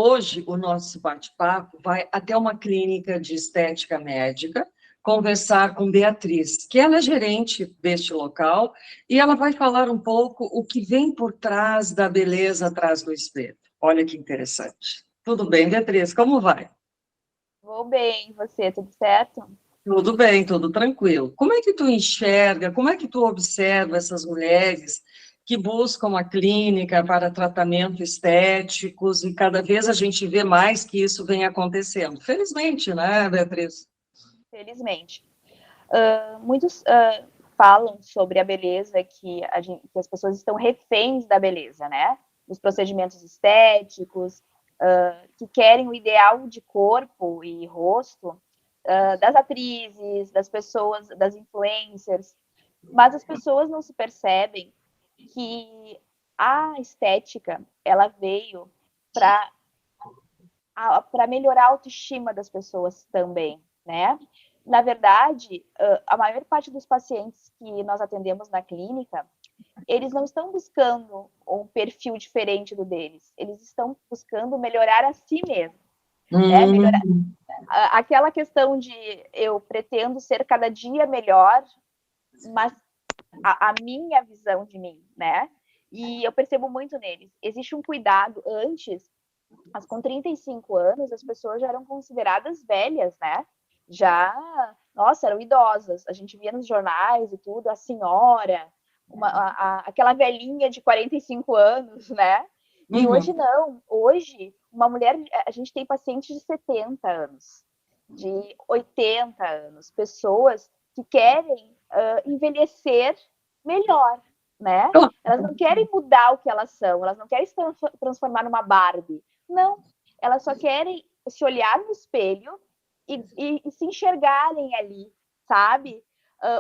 Hoje, o nosso bate-papo vai até uma clínica de estética médica, conversar com Beatriz, que ela é gerente deste local, e ela vai falar um pouco o que vem por trás da beleza atrás do espelho. Olha que interessante. Tudo bem, Beatriz? Como vai? Vou bem, e você, tudo certo? Tudo bem, tudo tranquilo. Como é que tu enxerga, como é que tu observa essas mulheres que buscam a clínica para tratamento estéticos e cada vez a gente vê mais que isso vem acontecendo? Felizmente, né, Beatriz? Felizmente. Muitos falam sobre a beleza, que as pessoas estão reféns da beleza, né? Dos procedimentos estéticos, que querem o ideal de corpo e rosto das atrizes, das pessoas, das influencers, mas as pessoas não se percebem que a estética, ela veio para melhorar a autoestima das pessoas também, né? Na verdade, a maior parte dos pacientes que nós atendemos na clínica, eles não estão buscando um perfil diferente do deles, eles estão buscando melhorar a si mesmos, né? Melhorar aquela questão de eu pretendo ser cada dia melhor, mas a minha visão de mim, né? E eu percebo muito neles. Existe um cuidado antes, mas com 35 anos, as pessoas já eram consideradas velhas, né? Já, nossa, eram idosas. A gente via nos jornais e tudo, a senhora, aquela velhinha de 45 anos, né? E hoje Uhum. não. Hoje, uma mulher, a gente tem pacientes de 70 anos, de 80 anos, pessoas que querem envelhecer melhor, né? Elas não querem mudar o que elas são, elas não querem se transformar numa Barbie. Não, elas só querem se olhar no espelho e se enxergarem ali, sabe?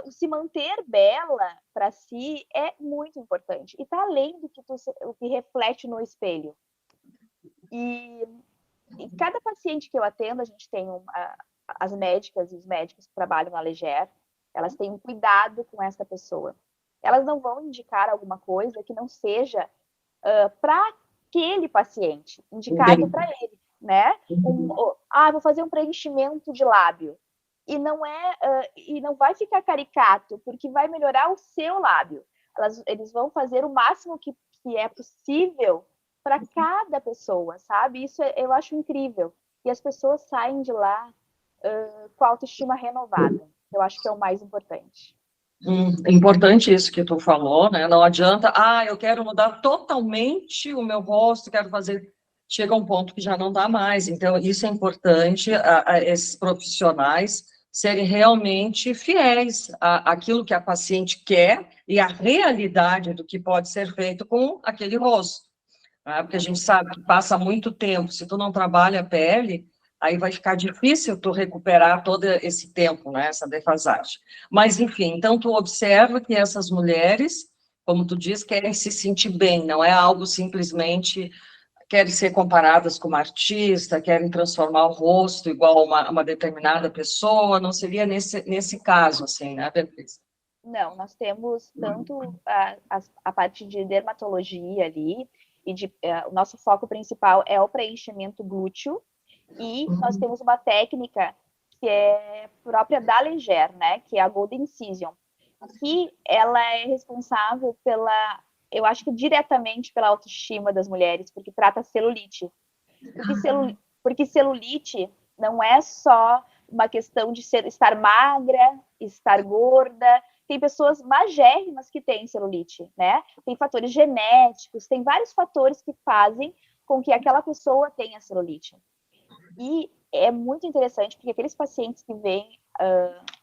O se manter bela para si é muito importante. E tá além do que o que reflete no espelho. E cada paciente que eu atendo, a gente tem as médicas e os médicos que trabalham na Leger, elas têm um cuidado com essa pessoa. Elas não vão indicar alguma coisa que não seja para aquele paciente, indicado para ele, né? Vou fazer um preenchimento de lábio. E não vai ficar caricato, porque vai melhorar o seu lábio. Eles vão fazer o máximo que é possível para cada pessoa, sabe? Isso eu acho incrível. E as pessoas saem de lá com a autoestima renovada. Eu acho que é o mais importante. Importante isso que tu falou, né? Não adianta, eu quero mudar totalmente o meu rosto, quero fazer. Chega um ponto que já não dá mais. Então, isso é importante, esses profissionais serem realmente fiéis àquilo que a paciente quer e à realidade do que pode ser feito com aquele rosto, né? Porque a gente sabe que passa muito tempo, se tu não trabalha a pele, aí vai ficar difícil tu recuperar todo esse tempo, né, essa defasagem. Mas, enfim, então tu observa que essas mulheres, como tu diz, querem se sentir bem, não é algo simplesmente querem ser comparadas com uma artista, querem transformar o rosto igual a uma determinada pessoa, não seria nesse caso, assim, né, Beatriz? Não, nós temos tanto a parte de dermatologia ali, o nosso foco principal é o preenchimento glúteo, e nós temos uma técnica que é própria da Leger, né, que é a Golden Incision, que ela é responsável eu acho que diretamente pela autoestima das mulheres, porque trata celulite. Porque celulite não é só uma questão de estar magra, estar gorda. Tem pessoas magérrimas que têm celulite, né? Tem fatores genéticos, tem vários fatores que fazem com que aquela pessoa tenha celulite. E é muito interessante, porque aqueles pacientes que vêm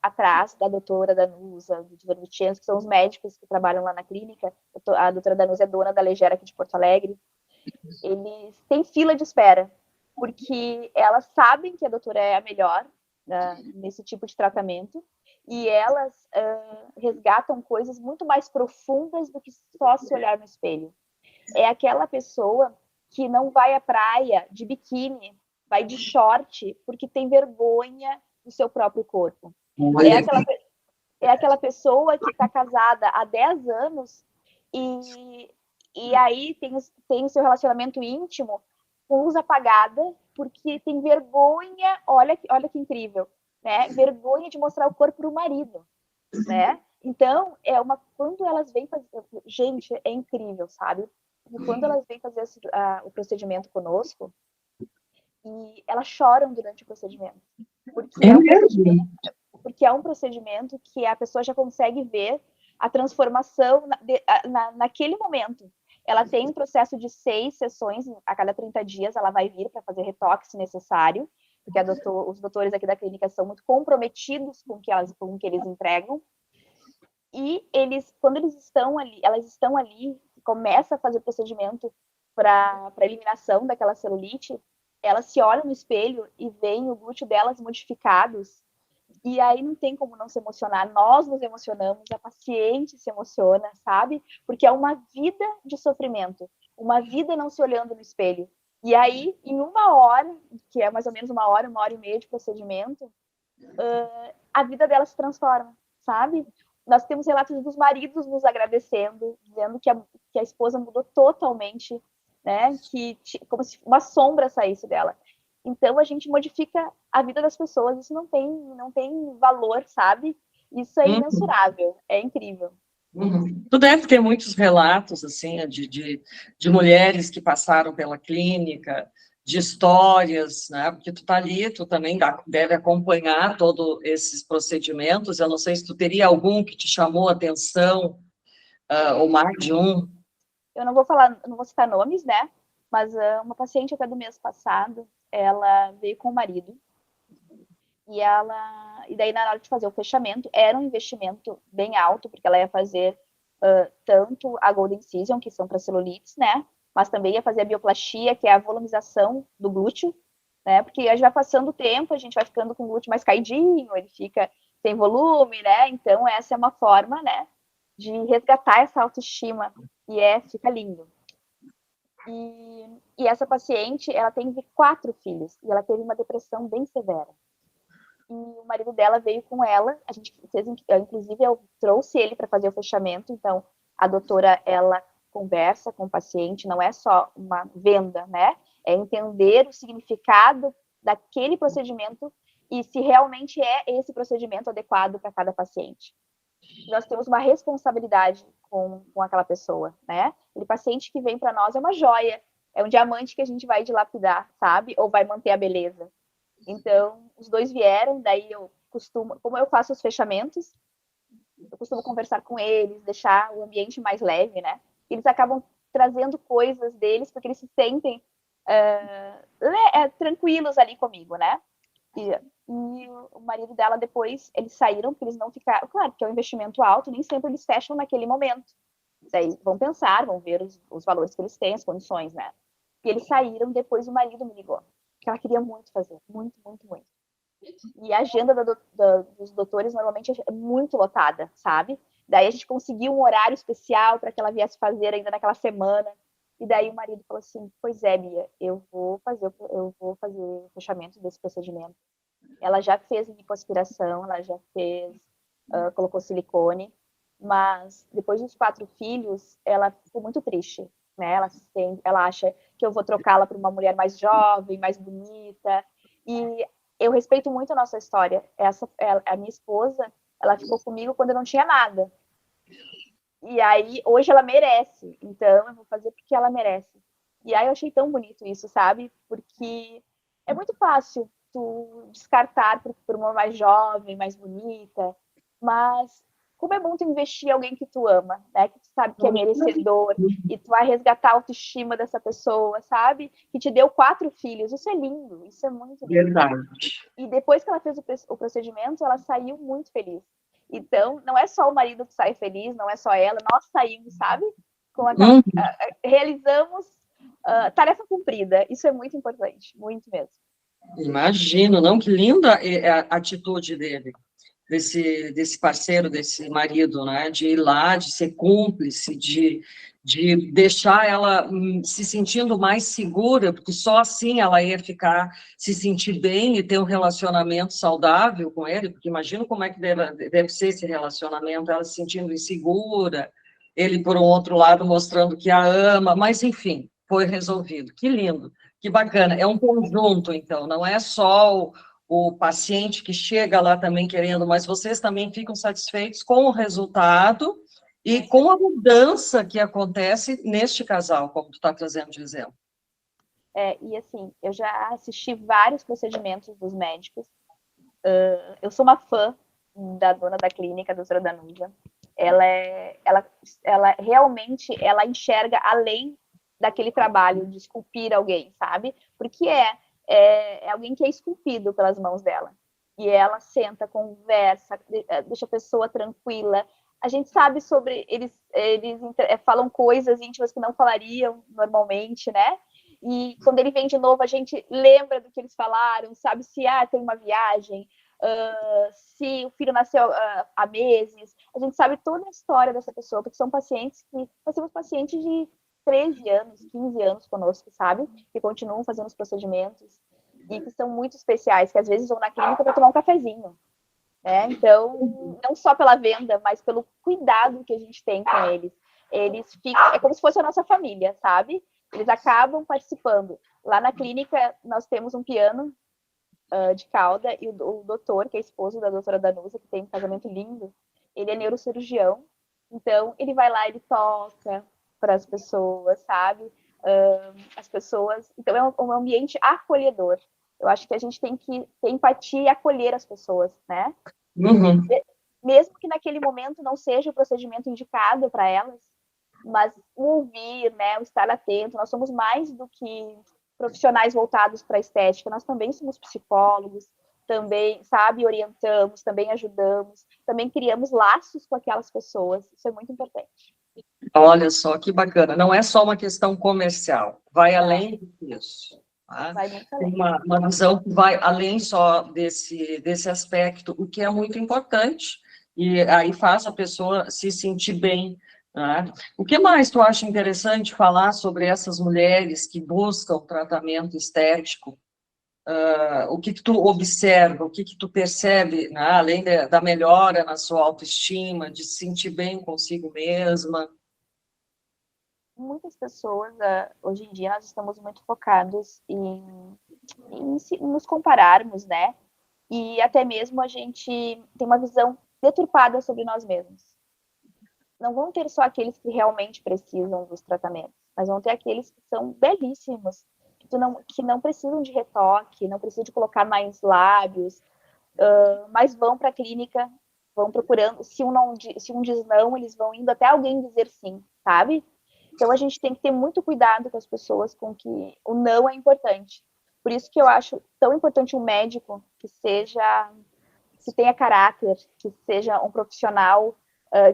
atrás da doutora Danusa, do doutor Vicenzo, que são os médicos que trabalham lá na clínica, a doutora Danusa é dona da Legera aqui de Porto Alegre, eles têm fila de espera, porque elas sabem que a doutora é a melhor nesse tipo de tratamento, e elas resgatam coisas muito mais profundas do que só se olhar no espelho. É aquela pessoa que não vai à praia de biquíni, vai de short, porque tem vergonha do seu próprio corpo. É aquela pessoa que está casada há 10 anos e aí tem o seu relacionamento íntimo com luz apagada, porque tem vergonha, olha que incrível, né? Vergonha de mostrar o corpo para o marido, né? Então, quando elas vêm fazer, gente, é incrível, sabe? Quando elas vêm fazer o procedimento conosco, e elas choram durante o procedimento, porque é um procedimento que a pessoa já consegue ver a transformação naquele momento. Ela tem um processo de 6 sessões, a cada 30 dias ela vai vir para fazer retoque se necessário, porque os doutores aqui da clínica são muito comprometidos com o que eles entregam. E quando elas estão ali, começa a fazer o procedimento para eliminação daquela celulite, elas se olham no espelho e veem o glúteo delas modificados. E aí não tem como não se emocionar. Nós nos emocionamos, a paciente se emociona, sabe? Porque é uma vida de sofrimento, uma vida não se olhando no espelho. E aí, em 1 hora, que é mais ou menos 1 hora e meia de procedimento, a vida dela se transforma, sabe? Nós temos relatos dos maridos nos agradecendo, dizendo que a esposa mudou totalmente, né? Como se uma sombra saísse dela. Então, a gente modifica a vida das pessoas, isso não tem valor, sabe? Isso é imensurável, é incrível. Tu deve ter muitos relatos, assim, de mulheres que passaram pela clínica, de histórias, né? Porque tu tá ali, tu também deve acompanhar todos esses procedimentos. Eu não sei se tu teria algum que te chamou a atenção, ou mais de um. Eu não vou citar nomes, né? Mas uma paciente até do mês passado, ela veio com o marido e daí na hora de fazer o fechamento, era um investimento bem alto, porque ela ia fazer tanto a Golden Incision, que são para celulites, né? Mas também ia fazer a bioplastia, que é a volumização do glúteo, né? Porque a gente vai passando o tempo, a gente vai ficando com o glúteo mais caidinho, ele fica sem volume, né? Então essa é uma forma, né, de resgatar essa autoestima e fica lindo. E essa paciente, ela teve 4 filhos e ela teve uma depressão bem severa. E o marido dela veio com ela, a gente fez, inclusive eu trouxe ele para fazer o fechamento, então a doutora, ela conversa com o paciente, não é só uma venda, né? É entender o significado daquele procedimento e se realmente é esse procedimento adequado para cada paciente. Nós temos uma responsabilidade com aquela pessoa, né? Aquele paciente que vem para nós é uma joia, é um diamante que a gente vai dilapidar, sabe? Ou vai manter a beleza. Então, os dois vieram, daí como eu faço os fechamentos, eu costumo conversar com eles, deixar o ambiente mais leve, né? Eles acabam trazendo coisas deles, porque eles se sentem tranquilos ali comigo, né? E o marido dela depois, eles saíram, porque eles não ficaram... Claro, porque é um investimento alto, nem sempre eles fecham naquele momento. Daí vão pensar, vão ver os valores que eles têm, as condições, né? E eles saíram, depois o marido me ligou, que ela queria muito fazer, muito, muito, muito. E a agenda dos doutores normalmente é muito lotada, sabe? Daí a gente conseguiu um horário especial para que ela viesse fazer ainda naquela semana. E daí o marido falou assim: pois é, Bia, eu vou fazer o fechamento desse procedimento. Ela já fez lipoaspiração, ela já fez, colocou silicone, mas depois dos 4 filhos, ela ficou muito triste, né? Ela acha que eu vou trocá-la por uma mulher mais jovem, mais bonita. E eu respeito muito a nossa história. A minha esposa, ela ficou comigo quando eu não tinha nada. E aí, hoje ela merece. Então, eu vou fazer porque ela merece. E aí, eu achei tão bonito isso, sabe? Porque é muito fácil tu descartar por uma mais jovem, mais bonita. Mas como é bom tu investir em alguém que tu ama, né? Que tu sabe que é merecedor. E tu vai resgatar a autoestima dessa pessoa, sabe? Que te deu 4 filhos. Isso é lindo. Isso é muito lindo. Verdade. E depois que ela fez o procedimento, ela saiu muito feliz. Então, não é só o marido que sai feliz, não é só ela, nós saímos, sabe? Realizamos tarefa cumprida. Isso é muito importante, muito mesmo. Imagino, não? Que linda a atitude dele, desse parceiro, desse marido, né? De ir lá, de ser cúmplice, de deixar ela se sentindo mais segura, porque só assim ela ia se sentir bem e ter um relacionamento saudável com ele, porque imagino como é que deve ser esse relacionamento, ela se sentindo insegura, ele, por um outro lado, mostrando que a ama, mas, enfim, foi resolvido. Que lindo. Que bacana. É um conjunto, então, não é só o paciente que chega lá também querendo, mas vocês também ficam satisfeitos com o resultado e com a mudança que acontece neste casal, como tu está trazendo de exemplo. E assim, eu já assisti vários procedimentos dos médicos. Eu sou uma fã da dona da clínica, a doutora Danusa. Ela realmente ela enxerga além daquele trabalho de esculpir alguém, sabe? Porque é alguém que é esculpido pelas mãos dela. E ela senta, conversa, deixa a pessoa tranquila. A gente sabe sobre eles falam coisas íntimas que não falariam normalmente, né? E quando ele vem de novo, a gente lembra do que eles falaram, sabe se tem uma viagem, se o filho nasceu há meses. A gente sabe toda a história dessa pessoa, porque são pacientes que... Nós temos pacientes de 13 anos, 15 anos conosco, sabe? Que continuam fazendo os procedimentos e que são muito especiais, que às vezes vão na clínica para tomar um cafezinho, né? Então, não só pela venda, mas pelo cuidado que a gente tem com eles. Eles ficam... É como se fosse a nossa família, sabe? Eles acabam participando. Lá na clínica, nós temos um piano de cauda, e o doutor, que é esposo da doutora Danusa, que tem um casamento lindo, ele é neurocirurgião, então ele vai lá, ele toca para as pessoas, sabe? As pessoas... Então é um ambiente acolhedor. Eu acho que a gente tem que ter empatia e acolher as pessoas, né? Uhum. Mesmo que naquele momento não seja o procedimento indicado para elas, mas o ouvir, né, o estar atento. Nós somos mais do que profissionais voltados para a estética, nós também somos psicólogos, também, sabe, orientamos, também ajudamos, também criamos laços com aquelas pessoas. Isso é muito importante. Olha só que bacana. Não é só uma questão comercial, vai Não, além disso. Tá? vai muito Tem além. uma visão que vai além só desse aspecto, o que é muito importante, e aí faz a pessoa se sentir bem. Tá? O que mais tu acha interessante falar sobre essas mulheres que buscam tratamento estético? O que tu observa, o que tu percebe, né? Além da melhora na sua autoestima, de se sentir bem consigo mesma? Muitas pessoas, hoje em dia, nós estamos muito focados em nos compararmos, né? E até mesmo a gente tem uma visão deturpada sobre nós mesmos. Não vão ter só aqueles que realmente precisam dos tratamentos, mas vão ter aqueles que são belíssimos, que não precisam de retoque, não precisam de colocar mais lábios, mas vão para a clínica, vão procurando. Se um diz não, eles vão indo até alguém dizer sim, sabe? Então a gente tem que ter muito cuidado com as pessoas, com que o não é importante. Por isso que eu acho tão importante um médico que tenha caráter, que seja um profissional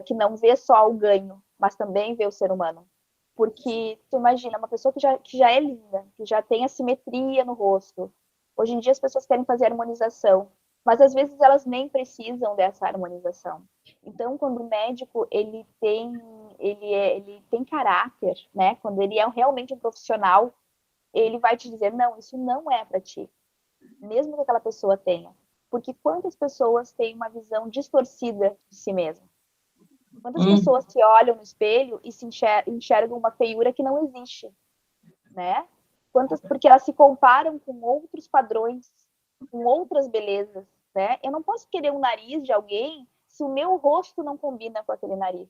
que não vê só o ganho, mas também vê o ser humano. Porque tu imagina, uma pessoa que já é linda, que já tem a simetria no rosto. Hoje em dia as pessoas querem fazer harmonização, mas às vezes elas nem precisam dessa harmonização. Então, quando o médico ele tem caráter, né? Quando ele é realmente um profissional, ele vai te dizer, não, isso não é para ti, mesmo que aquela pessoa tenha. Porque quantas pessoas têm uma visão distorcida de si mesma? Quantas pessoas se olham no espelho e se enxergam uma feiura que não existe, né? Porque elas se comparam com outros padrões, com outras belezas, né? Eu não posso querer um nariz de alguém se o meu rosto não combina com aquele nariz.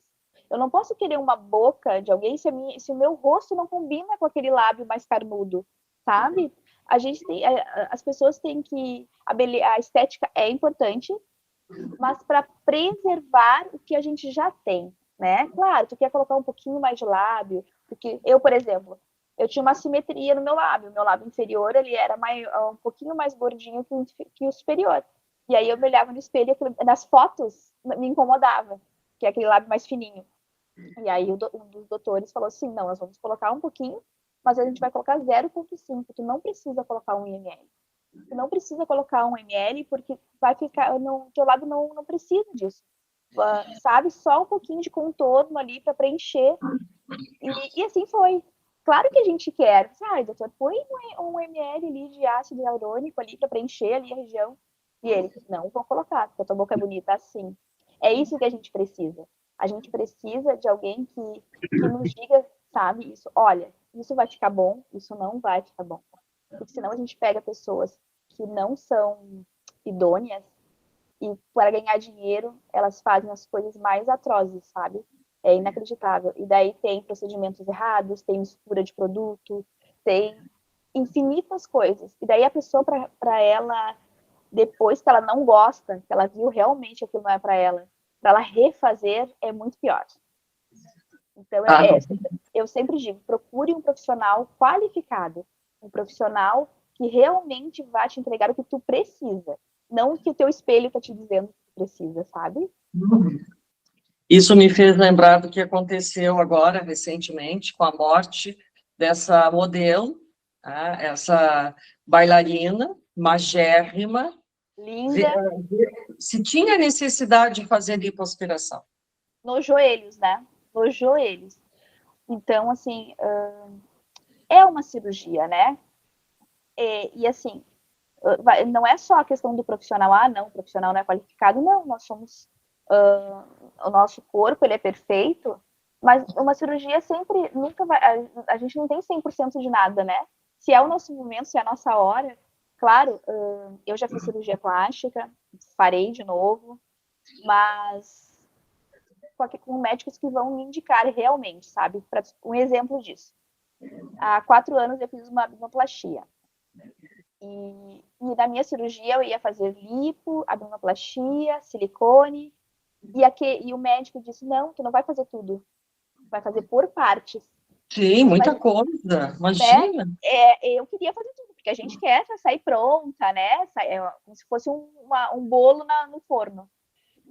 Eu não posso querer uma boca de alguém se o meu rosto não combina com aquele lábio mais carnudo, sabe? As pessoas têm que... A estética é importante, mas para preservar o que a gente já tem, né? Claro, tu quer colocar um pouquinho mais de lábio, porque eu, por exemplo, eu tinha uma simetria no meu lábio inferior, ele era um pouquinho mais gordinho que o superior. E aí eu me olhava no espelho, nas fotos me incomodava, que é aquele lábio mais fininho. E aí um dos doutores falou assim, não, nós vamos colocar um pouquinho, mas a gente vai colocar 0,5, tu não precisa colocar 1 ml. Tu não precisa colocar 1 ml, porque vai ficar, no teu lábio não precisa disso. Sabe? Só um pouquinho de contorno ali para preencher. E assim foi. Claro que a gente quer. Ai, doutor, põe 1 ml ali de ácido hialurônico ali para preencher ali a região. E ele, não vou colocar, porque a tua boca é bonita assim. É isso que a gente precisa. A gente precisa de alguém que nos diga, sabe, isso. Olha, isso vai ficar bom, isso não vai ficar bom. porque senão a gente pega pessoas que não são idôneas e para ganhar dinheiro elas fazem as coisas mais atrozes, sabe? É inacreditável. E daí tem procedimentos errados, tem mistura de produto, tem infinitas coisas. E daí a pessoa, para ela, depois que ela não gosta, que ela viu realmente que aquilo não é para ela refazer, é muito pior. Então, Ah, eu sempre digo, procure um profissional qualificado, um profissional que realmente vai te entregar o que tu precisa, não o que o teu espelho está te dizendo que tu precisa, sabe? isso me fez lembrar do que aconteceu agora, recentemente, com a morte dessa modelo, tá? Essa bailarina magérrima, Linda, se tinha necessidade de fazer lipoaspiração. nos joelhos, né? Nos joelhos. Então, assim, é uma cirurgia, né? E assim, não é só a questão do profissional, não, o profissional não é qualificado, não, nós somos, o nosso corpo, ele é perfeito, mas uma cirurgia sempre, nunca vai, a gente não tem 100% de nada, né? Se é o nosso momento, se é a nossa hora, claro, eu já fiz cirurgia plástica, farei de novo, mas com médicos que vão me indicar realmente, sabe? Um exemplo disso. Há 4 anos eu fiz uma abdominoplastia. E na minha cirurgia eu ia fazer lipo, abdominoplastia, silicone, e o médico disse, não, tu não vai fazer tudo, vai fazer por partes. Sim, Mas, muita coisa, né, imagina. eu queria fazer tudo, porque a gente quer sair pronta, né, como se fosse um bolo no forno.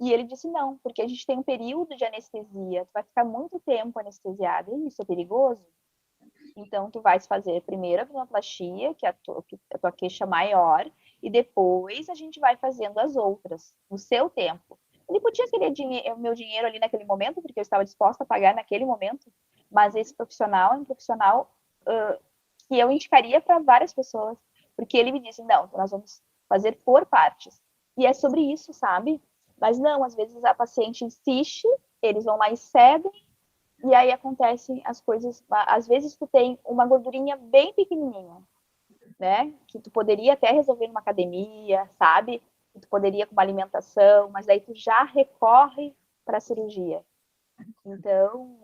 E ele disse, não, porque a gente tem um período de anestesia, tu vai ficar muito tempo anestesiada, e isso é perigoso. Então, tu vais fazer primeiro a abdominoplastia, que é a tua queixa maior, e depois a gente vai fazendo as outras, no seu tempo. Ele podia querer o meu dinheiro ali naquele momento, porque eu estava disposta a pagar naquele momento, mas esse profissional é um profissional que eu indicaria para várias pessoas, porque ele me disse, não, nós vamos fazer por partes. E é sobre isso, sabe? Mas não, às vezes a paciente insiste, eles vão lá e cedem, e aí acontecem as coisas, às vezes tu tem uma gordurinha bem pequenininha, né? Que tu poderia até resolver numa academia, sabe? Que tu poderia com uma alimentação, mas daí tu já recorre para a cirurgia. Então,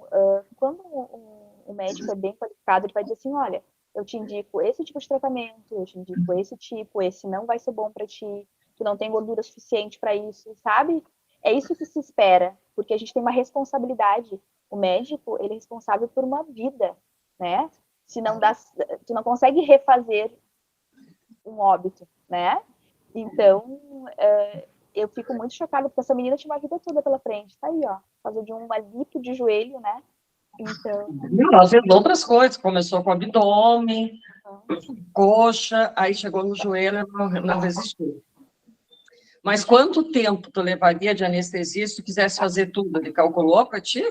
quando o médico é bem qualificado, ele vai dizer assim, olha, eu te indico esse tipo de tratamento, eu te indico esse tipo, esse não vai ser bom para ti, tu não tem gordura suficiente para isso, sabe? É isso que se espera, porque a gente tem uma responsabilidade. O médico, ele é responsável por uma vida, né? Se não dá, tu não consegue refazer um óbito, né? Então, eu fico muito chocada, porque essa menina tinha uma vida toda pela frente. Tá aí, ó, fazer de um lipo de joelho, né? Então. Não, às vezes outras coisas, começou com abdômen, coxa, aí chegou no joelho e não resistiu. Mas quanto tempo tu levaria de anestesia se tu quisesse fazer tudo? Ele calculou para ti?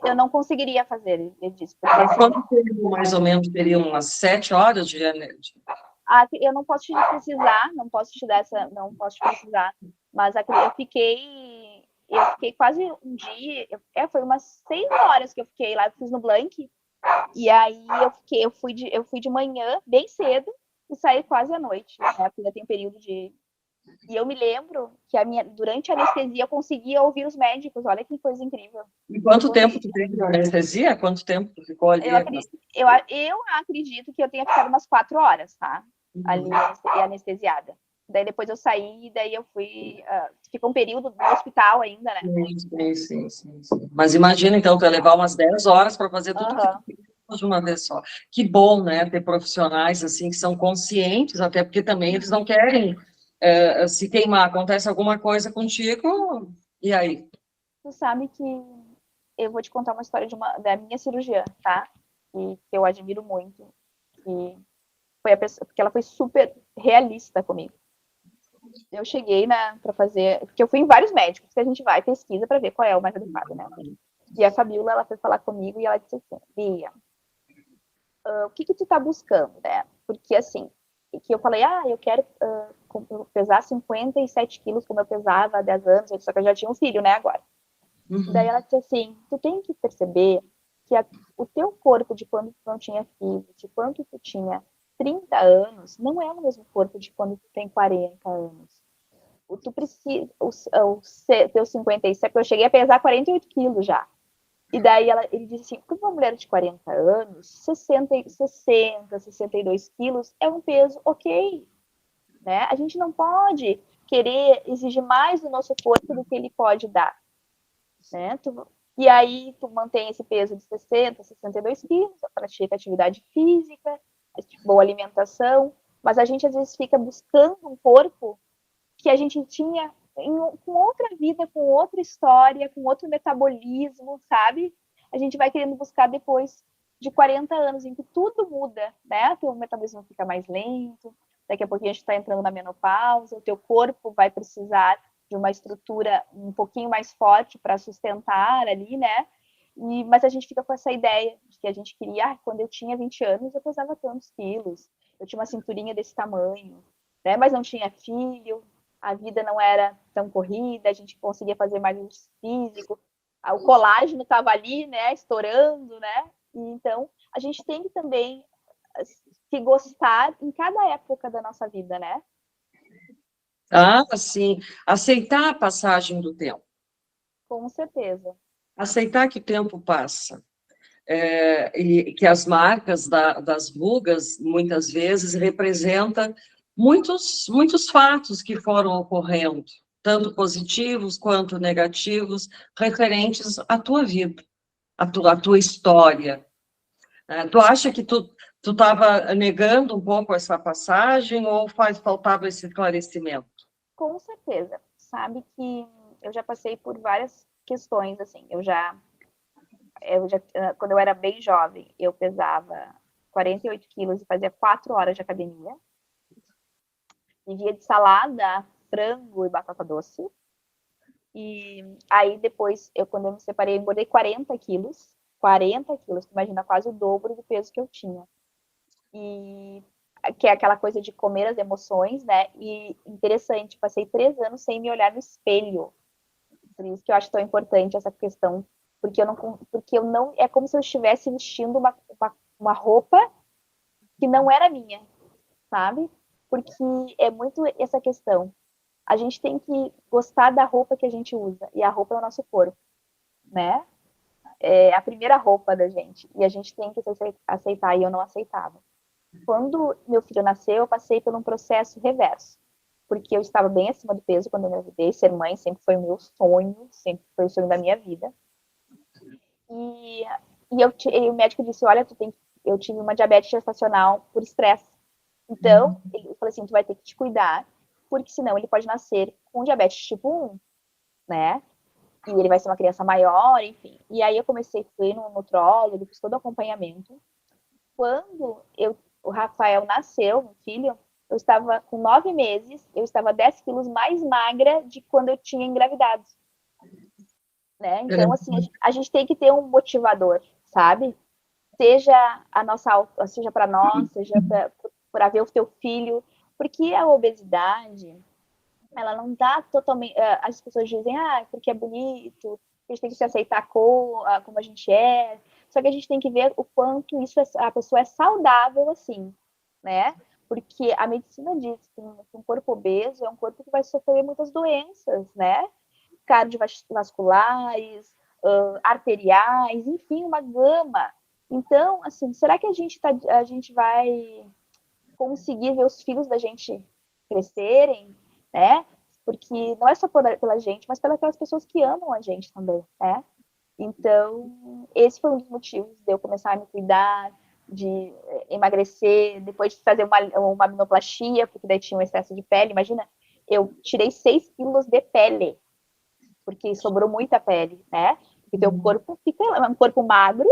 Eu não conseguiria fazer, ele disse. Porque, assim, quanto tempo, mais ou menos, teria umas 7 horas de eu não posso te precisar, não posso te dar essa, não posso te precisar, mas eu fiquei quase um dia, foi umas 6 horas que eu fiquei lá, eu fiz no Blank, e aí eu fui de manhã, bem cedo, e saí quase à noite, né, porque ainda tem período de... E eu me lembro que durante a anestesia eu conseguia ouvir os médicos, olha que coisa incrível. E quanto tempo tu teve de anestesia? Quanto tempo tu ficou ali? Eu acredito que eu tenha ficado umas 4 horas, tá? Ali, anestesiada. Daí depois eu saí, e daí eu fui... ficou um período no hospital ainda, né? Sim. Mas imagina, então, tu ia levar umas 10 horas para fazer tudo que tu queria de uma vez só. Que bom, né, ter profissionais, assim, que são conscientes, até porque também eles não querem se queimar. Acontece alguma coisa contigo, e aí? Tu sabe que eu vou te contar uma história da minha cirurgiã, tá? Que eu admiro muito. Que foi a pessoa, porque ela foi super realista comigo. Eu cheguei para fazer, porque eu fui em vários médicos que a gente vai pesquisa para ver qual é o mais adequado, né? E a Fabiola, ela foi falar comigo e ela disse assim, Bia, o que tu tá buscando, né? Porque assim, que eu falei, eu quero pesar 57 quilos como eu pesava há 10 anos, só que eu já tinha um filho, né, agora. Daí ela disse assim, tu tem que perceber que o teu corpo de quando tu não tinha filho, de quanto tu tinha 30 anos não é o mesmo corpo de quando tu tem 40 anos. Tu precisa, teu 57, eu cheguei a pesar 48 quilos já. E daí ele disse assim, uma mulher de 40 anos, 62 quilos é um peso ok, né? A gente não pode querer exigir mais do nosso corpo do que ele pode dar, né? E aí tu mantém esse peso de 60, 62 quilos, pratica atividade física, boa alimentação, mas a gente às vezes fica buscando um corpo que a gente tinha com outra vida, com outra história, com outro metabolismo, sabe? A gente vai querendo buscar depois de 40 anos, em que tudo muda, né? O teu metabolismo fica mais lento, daqui a pouquinho a gente está entrando na menopausa, o teu corpo vai precisar de uma estrutura um pouquinho mais forte para sustentar ali, né? Mas a gente fica com essa ideia de que a gente queria, quando eu tinha 20 anos, eu pesava tantos quilos, eu tinha uma cinturinha desse tamanho, né? Mas não tinha filho, a vida não era tão corrida, a gente conseguia fazer mais exercício físico, o colágeno estava ali, né, estourando, né? E então, a gente tem que também se gostar em cada época da nossa vida, né? Ah, sim. Aceitar a passagem do tempo. Com certeza. Aceitar que o tempo passa. E que as marcas das rugas, muitas vezes, representam muitos fatos que foram ocorrendo, tanto positivos quanto negativos, referentes à tua vida, à tua história. Tu acha que tu estava negando um pouco essa passagem ou faltava esse esclarecimento? Com certeza. Sabe que eu já passei por várias questões, assim, quando eu era bem jovem, eu pesava 48 quilos e fazia 4 horas de academia. Vivia de salada, frango e batata doce. E aí depois, quando eu me separei, eu engordei 40 quilos. 40 quilos, imagina, quase o dobro do peso que eu tinha. E que é aquela coisa de comer as emoções, né? E interessante, passei 3 anos sem me olhar no espelho. Por isso que eu acho tão importante essa questão, porque eu não, é como se eu estivesse vestindo uma roupa que não era minha, sabe? Porque é muito essa questão. A gente tem que gostar da roupa que a gente usa, e a roupa é o nosso corpo, né? É a primeira roupa da gente, e a gente tem que aceitar, e eu não aceitava. Quando meu filho nasceu, eu passei por um processo reverso, porque eu estava bem acima do peso quando eu engravidei, ser mãe sempre foi o meu sonho, sempre foi o sonho da minha vida. E, e o médico disse, olha, eu tive uma diabetes gestacional por estresse. Então, ele falou assim, tu vai ter que te cuidar, porque senão ele pode nascer com diabetes tipo 1, né? E ele vai ser uma criança maior, enfim. E aí eu fui no nutrólogo, fiz todo o acompanhamento. Quando o Rafael nasceu, meu filho, eu estava com 9 meses, eu estava 10 quilos mais magra de quando eu tinha engravidado. Né? Então, assim, a gente tem que ter um motivador, sabe? Seja seja para nós, seja para ver o teu filho, porque a obesidade, ela não dá totalmente. As pessoas dizem, porque é bonito, a gente tem que se aceitar como a gente é. Só que a gente tem que ver o quanto a pessoa é saudável assim, né? Porque a medicina diz que um corpo obeso é um corpo que vai sofrer muitas doenças, né? Cardiovasculares, arteriais, enfim, uma gama. Então, assim, será que a gente vai conseguir ver os filhos da gente crescerem, né? Porque não é só pela gente, mas pelas pessoas que amam a gente também, né? Então, esse foi um dos motivos de eu começar a me cuidar, de emagrecer, depois de fazer uma abnoplastia, porque daí tinha um excesso de pele. Imagina, eu tirei 6 quilos de pele, porque sobrou muita pele, né? E teu corpo fica um corpo magro,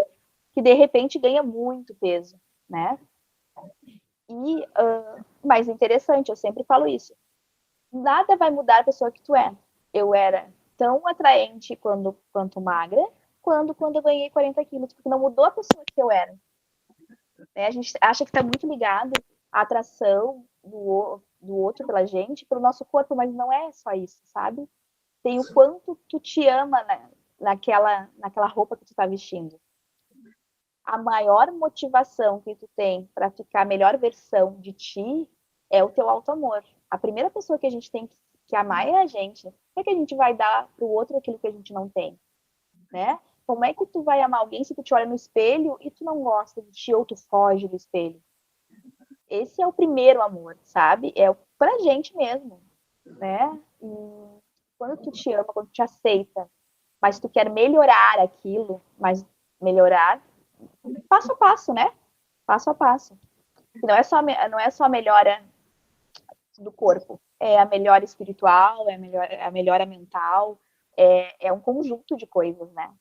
que de repente ganha muito peso, né? E mais interessante, eu sempre falo isso, nada vai mudar a pessoa que tu é. Eu era tão atraente quanto magra, quando eu ganhei 40 quilos, porque não mudou a pessoa que eu era. Né? A gente acha que está muito ligado à atração do outro pela gente, pelo nosso corpo, mas não é só isso, sabe? Tem o quanto tu te ama, né, naquela roupa que tu tá vestindo. a maior motivação que tu tem para ficar a melhor versão de ti é o teu auto-amor. A primeira pessoa que a gente tem que amar é a gente. Como é que a gente vai dar para o outro aquilo que a gente não tem, né? Como é que tu vai amar alguém se tu te olha no espelho e tu não gosta de ti ou tu foge do espelho? Esse é o primeiro amor, sabe? É pra gente mesmo, né? E quando tu te ama, quando tu te aceita, mas tu quer melhorar aquilo, mas melhorar passo a passo, né? Passo a passo. Não é só a melhora do corpo, é a melhora espiritual, é a melhora mental, é um conjunto de coisas, né?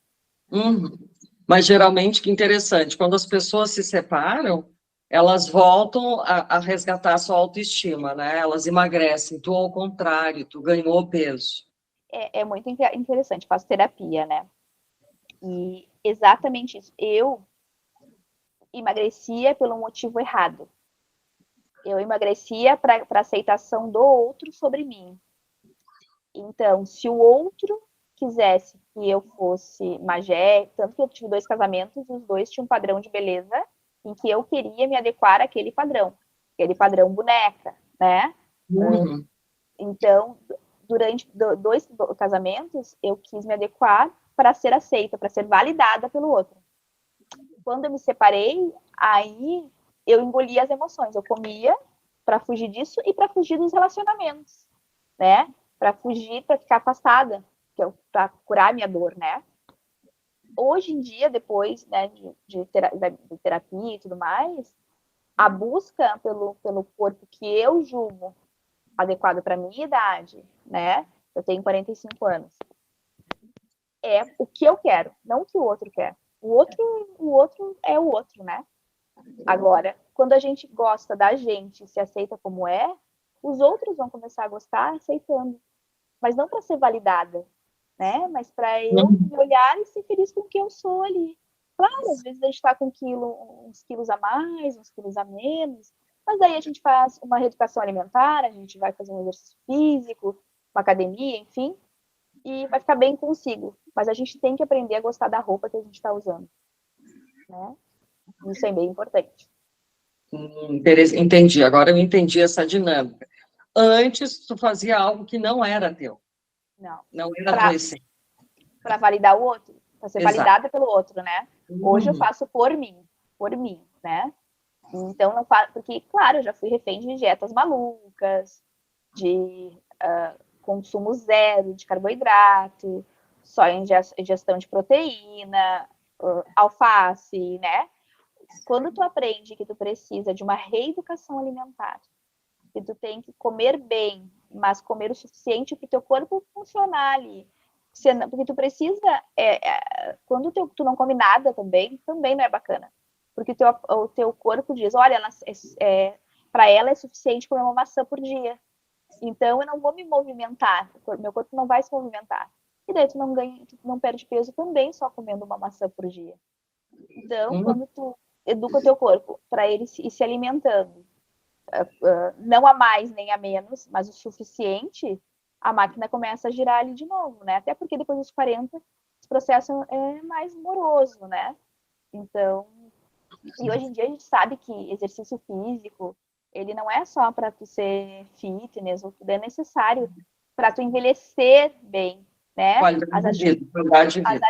Uhum. Mas geralmente, que interessante, quando as pessoas se separam, elas voltam a resgatar a sua autoestima, né? Elas emagrecem, tu ao contrário, tu ganhou peso. É muito interessante, faço terapia, né? E exatamente isso. Eu emagrecia pelo motivo errado. Eu emagrecia para aceitação do outro sobre mim. Então, se o outro quisesse que eu fosse magé, tanto que eu tive 2 casamentos, os 2 tinham um padrão de beleza em que eu queria me adequar àquele aquele padrão boneca, né? Uhum. Então, durante 2 casamentos, eu quis me adequar para ser aceita, para ser validada pelo outro. Quando eu me separei, aí eu engoli as emoções, eu comia para fugir disso e para fugir dos relacionamentos, né? Para fugir, para ficar afastada, para curar a minha dor, né? Hoje em dia, depois, né, de terapia e tudo mais, a busca pelo corpo que eu julgo adequado para minha idade, né? Eu tenho 45 anos. É o que eu quero, não o que o outro quer. O outro é o outro, né? Agora, quando a gente gosta da gente, se aceita como é, os outros vão começar a gostar aceitando. Mas não para ser validada, né? Mas para eu Uhum. me olhar e ser feliz com o que eu sou ali. Claro, às vezes a gente está com uns quilos a mais, uns quilos a menos, mas daí a gente faz uma reeducação alimentar, a gente vai fazer um exercício físico, uma academia, enfim, e vai ficar bem consigo. Mas a gente tem que aprender a gostar da roupa que a gente está usando, né? Isso é bem importante. Entendi, agora eu entendi essa dinâmica. Antes, tu fazia algo que não era teu, Não. não era a tua essência. Para validar o outro, para ser Exato. validada pelo outro, né? Hoje eu Uhum. faço por mim, né? Então não faço, porque claro, eu já fui refém de dietas malucas, de consumo zero de carboidrato, só ingestão de proteína, alface, né? Quando tu aprende que tu precisa de uma reeducação alimentar, que tu tem que comer bem, mas comer o suficiente para o teu corpo funcionar ali. Porque tu precisa, quando tu não come nada também não é bacana. Porque o teu corpo diz, olha, para ela é suficiente comer uma maçã por dia. Então eu não vou me movimentar, meu corpo não vai se movimentar. E daí tu não perde peso também só comendo uma maçã por dia. Então, Uhum. quando tu educa o teu corpo para ele ir se alimentando, não a mais nem a menos, mas o suficiente, a máquina começa a girar ali de novo, né? Até porque depois dos 40, esse processo é mais moroso, né? Então, e hoje em dia a gente sabe que exercício físico, ele não é só para tu ser fitness, ou tudo é necessário para tu envelhecer bem, né? Qualidade de vida, qualidade de As, vida.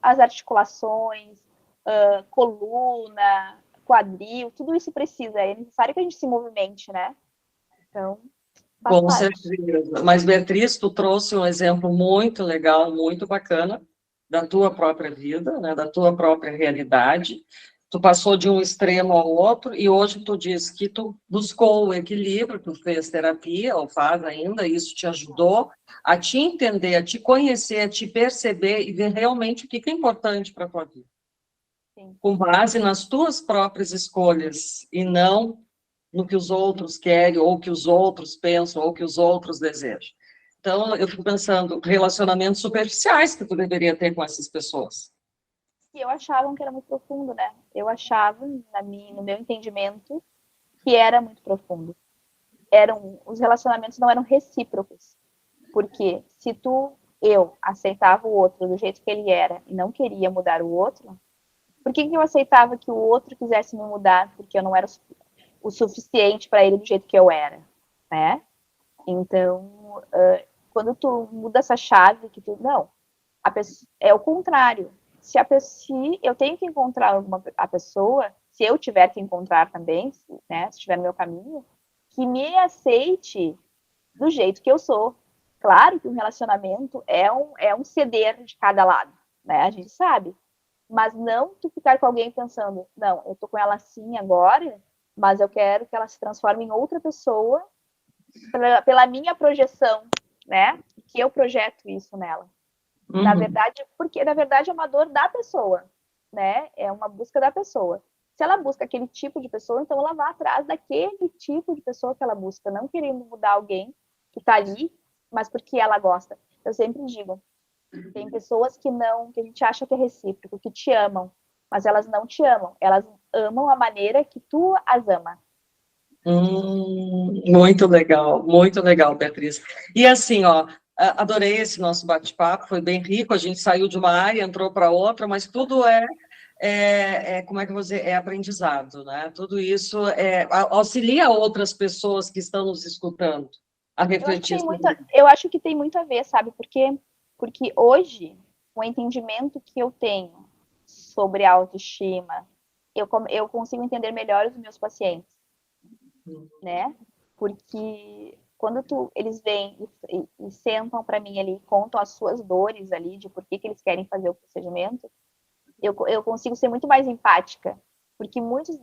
as articulações, coluna, quadril, tudo isso precisa, é necessário que a gente se movimente, né? Então, faz Com parte. certeza. Mas, Beatriz, tu trouxe um exemplo muito legal, muito bacana da tua própria vida, né, da tua própria realidade. Tu passou de um extremo ao outro e hoje tu diz que tu buscou o equilíbrio, tu fez terapia, ou faz ainda, isso te ajudou a te entender, a te conhecer, a te perceber e ver realmente o que é importante para a tua vida. Sim. Com base nas tuas próprias escolhas e não no que os outros querem, ou que os outros pensam, ou que os outros desejam. Então, eu fico pensando, relacionamentos superficiais que tu deveria ter com essas pessoas. E eu achava que era muito profundo, né? Eu achava, no meu entendimento, que era muito profundo. Os relacionamentos não eram recíprocos. Porque se eu aceitava o outro do jeito que ele era e não queria mudar o outro, Por que eu aceitava que o outro quisesse me mudar? Porque eu não era o suficiente para ele do jeito que eu era, né? Então, quando tu muda essa chave, que tu, não, é o contrário. Se eu tenho que encontrar a pessoa, se eu tiver que encontrar também, né, se estiver no meu caminho, que me aceite do jeito que eu sou. Claro que um relacionamento é um ceder de cada lado, né? A gente sabe. Mas não tu ficar com alguém pensando, não, eu tô com ela assim agora, mas eu quero que ela se transforme em outra pessoa pela minha projeção, né? Que eu projeto isso nela. Na verdade, porque na verdade é uma dor da pessoa, né? É uma busca da pessoa. Se ela busca aquele tipo de pessoa, então ela vai atrás daquele tipo de pessoa que ela busca, não querendo mudar alguém que tá ali, mas porque ela gosta. Eu sempre digo, tem pessoas que a gente acha que é recíproco, que te amam, mas elas não te amam. Elas amam a maneira que tu as ama. Muito legal, Beatriz. E assim, ó, adorei esse nosso bate-papo, foi bem rico, a gente saiu de uma área, entrou para outra, mas tudo como é que eu vou dizer, é aprendizado, né? Tudo isso auxilia outras pessoas que estão nos escutando a refletir sobre isso. Eu acho que tem muito a ver, sabe? Porque hoje, o entendimento que eu tenho sobre a autoestima, eu consigo entender melhor os meus pacientes, né? Porque quando eles vêm e sentam para mim ali, contam as suas dores ali, de por que eles querem fazer o procedimento, eu consigo ser muito mais empática. Porque muitos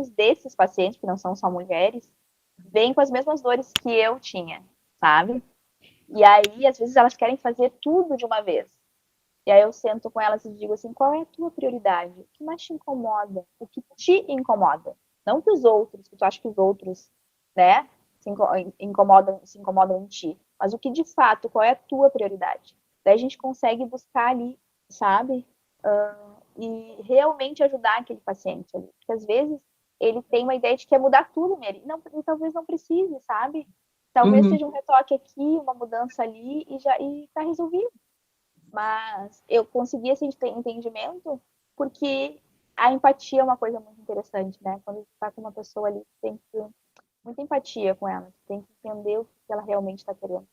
desses pacientes, que não são só mulheres, vêm com as mesmas dores que eu tinha, sabe? E aí, às vezes, elas querem fazer tudo de uma vez. E aí eu sento com elas e digo assim, qual é a tua prioridade? O que mais te incomoda? O que te incomoda? Não que os outros, que tu acha que os outros, né, se incomodam em ti. Mas o que de fato, qual é a tua prioridade? Daí a gente consegue buscar ali, sabe? E realmente ajudar aquele paciente ali. Porque às vezes ele tem uma ideia de que quer mudar tudo nele. Não, e talvez não precise, sabe? Talvez seja um retoque aqui, uma mudança ali e tá resolvido. Mas eu consegui esse entendimento porque a empatia é uma coisa muito interessante, né? Quando você está com uma pessoa ali, tem que ter muita empatia com ela, tem que entender o que ela realmente está querendo.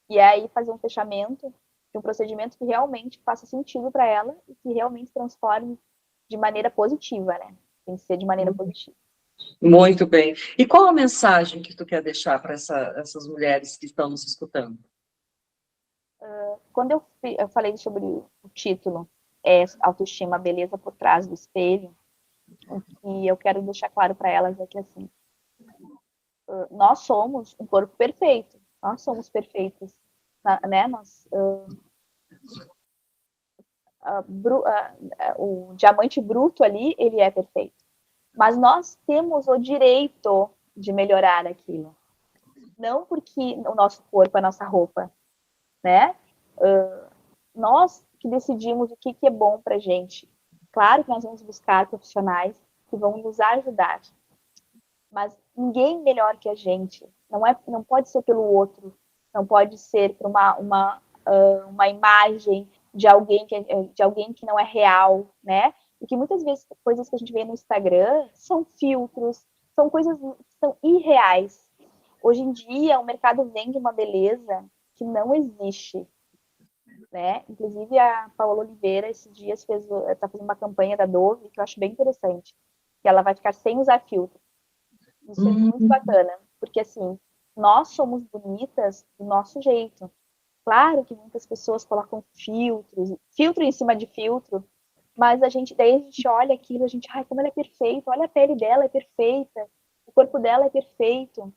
E aí fazer um fechamento de um procedimento que realmente faça sentido para ela e que realmente transforme de maneira positiva, né? Tem que ser de maneira positiva. Muito bem. E qual a mensagem que tu quer deixar para essas mulheres que estão nos escutando? Quando eu falei sobre o título, autoestima, beleza por trás do espelho, o que eu quero deixar claro para elas é que, assim, nós somos um corpo perfeito, nós somos perfeitos, né? O diamante bruto ali, ele é perfeito. Mas nós temos o direito de melhorar aquilo. Não porque o nosso corpo é a nossa roupa, né? Nós que decidimos o que é bom pra gente. Claro que nós vamos buscar profissionais que vão nos ajudar, mas ninguém melhor que a gente. Não pode ser pelo outro, não pode ser por uma imagem de alguém que não é real, né? Porque muitas vezes coisas que a gente vê no Instagram são filtros, são coisas que são irreais. Hoje em dia, o mercado vende uma beleza que não existe, né? Inclusive, a Paola Oliveira, esses dias, está fazendo uma campanha da Dove, que eu acho bem interessante, que ela vai ficar sem usar filtro. Isso é muito bacana, porque, assim, nós somos bonitas do nosso jeito. Claro que muitas pessoas colocam filtro em cima de filtro, mas daí a gente olha aquilo, a gente, ai, como ela é perfeita, olha a pele dela é perfeita, o corpo dela é perfeito.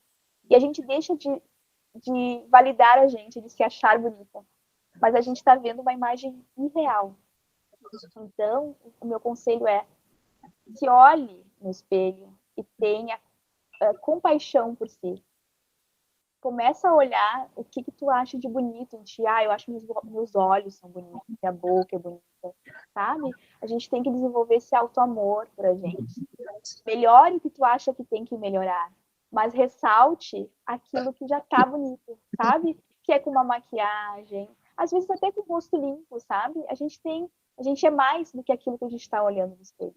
E a gente deixa de validar a gente, de se achar bonita. Mas a gente está vendo uma imagem irreal. Então, o meu conselho é: se olhe no espelho e tenha compaixão por si. Começa a olhar o que tu acha de bonito em ti. Ah, eu acho que meus olhos são bonitos, minha boca é bonita, sabe? A gente tem que desenvolver esse auto-amor pra gente. Melhore o que tu acha que tem que melhorar, mas ressalte aquilo que já tá bonito, sabe? Que é com uma maquiagem, às vezes até com o rosto limpo, sabe? A gente tem a gente é mais do que aquilo que a gente está olhando no espelho.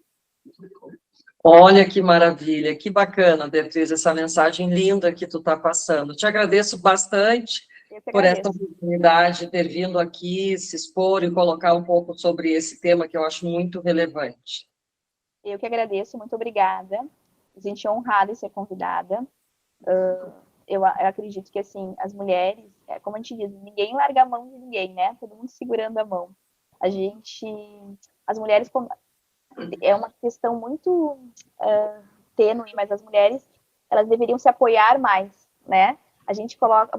Olha que maravilha, que bacana, Beatriz, essa mensagem linda que tu está passando. Te agradeço bastante Eu que por essa agradeço. oportunidade de ter vindo aqui se expor e colocar um pouco sobre esse tema que eu acho muito relevante. Eu que agradeço, muito obrigada. A gente é honrada em ser convidada. Eu acredito que, assim, as mulheres, como a gente diz, ninguém larga a mão de ninguém, né? Todo mundo segurando a mão. As mulheres, é uma questão muito tênue, mas as mulheres, elas deveriam se apoiar mais, né? A gente coloca,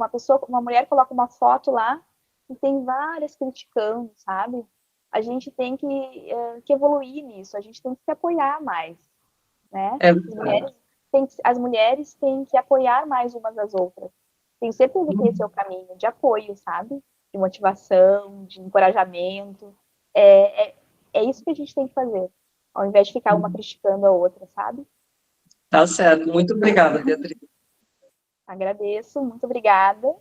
uma mulher coloca uma foto lá e tem várias criticando, sabe? A gente tem que evoluir nisso, a gente tem que se apoiar mais, né? É, As mulheres têm que apoiar mais umas às outras. Tenho certeza que esse é o caminho de apoio, sabe? De motivação, de encorajamento. É, é, é isso que a gente tem que fazer, ao invés de ficar uma criticando a outra, sabe? tá certo. Muito obrigada, Beatriz. Agradeço, muito obrigada.